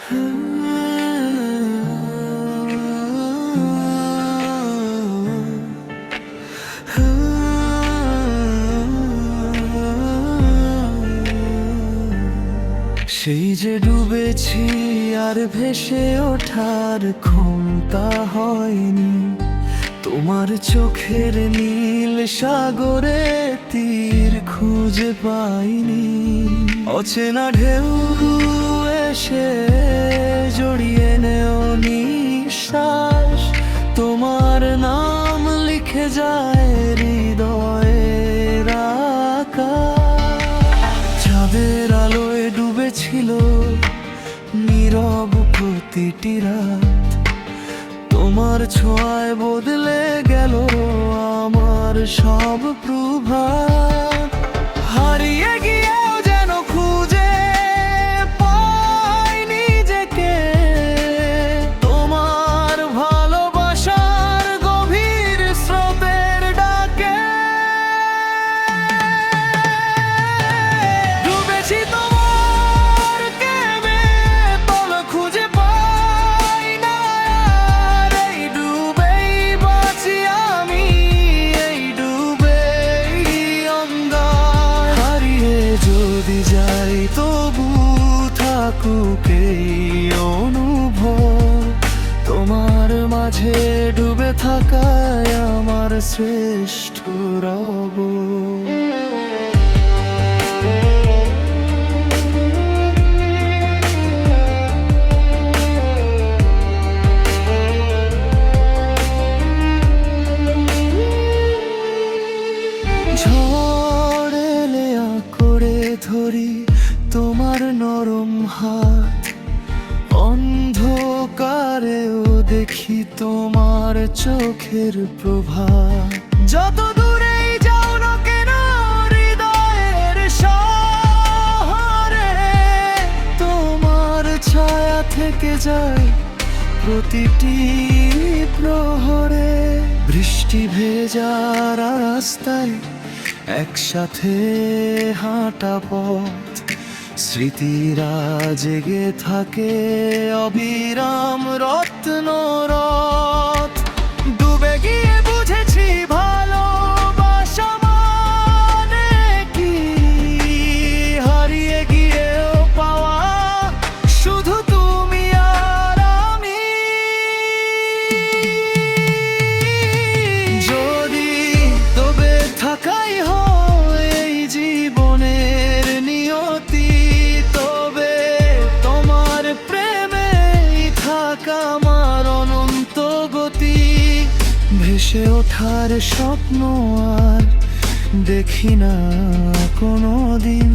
সেই যে ডুবেছি আর ভেসে ওঠার ক্ষমতা হয়নি, তোমার চোখের নীল সাগরে তীর খুঁজে পাইনি। অচেনা ঢেউ এসে জড়িয়ে নেও নিঃশ্বাস, তোমার নাম লিখে যায় হৃদয়ের আকাশ। চাঁদের আলোয় ডুবেছিল নীরব প্রতিটি রাত, তোমার ছোঁয়ায় বদলে গেল আমার সব প্রভাত। হারিয়ে গিয়েও যেন খুঁজে পাই নিজেকে, তোমার ভালোবাসার গভীর স্রোতের ডাকে। ডুবেছি তোমার প্রেমে, তল খুঁজে পাই না আর। এই ডুবেই বাঁচি আমি, এই ডুবেই অঙ্গার। হারিয়ে যদি যাই তবু থাকুক এই অনুভব, তোমার মাঝে ডুবে থাকায় আমার শ্রেষ্ঠ রব। ঝড় এলে আঁকড়ে ধরি তোমার নরম হাত, অন্ধকারেও দেখি তোমার চোখের প্রভাব। যত দূরেই যাও না কেন হৃদয়ের শহরে, তোমার ছায়া থেকে যায় প্রতিটি প্রহরে। বৃষ্টি ভেজা রাস্তায় একসাথে হাঁটা পথ, স্মৃতিরা জেগে থাকে অবিরাম রত্নরথ। ডুবে গিয়ে বুঝেছি ভালোবাসা মানে কি, হারিয়ে গিয়েও পাওয়া শুধু তুমি আর আমি। যদি তবে থাকাই হয় এই জীবনের নিয়তি, তবে তোমার প্রেমেই থাকা আমার অনন্ত গতি। ভেসে ওঠার স্বপ্ন আর দেখি না কোনো দিন,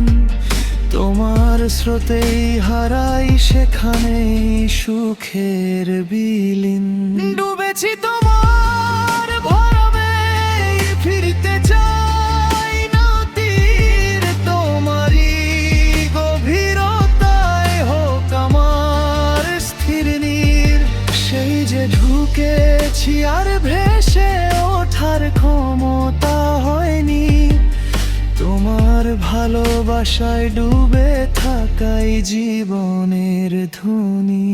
তোমার স্রোতেই হারাই সেখানেই সুখের বিলীন। ডুবেছি তোমার ভরমে, ফিরতে চাই না তীর, তোমারই গভীরতায় হোক আমার স্থির নীর। সেই যে ঢুকেছি আর ভেসে ওঠার ক্ষমতা হয়নি, তোমার ভালোবাসায় ডুবে থাকাই জীবনের ধ্বনি।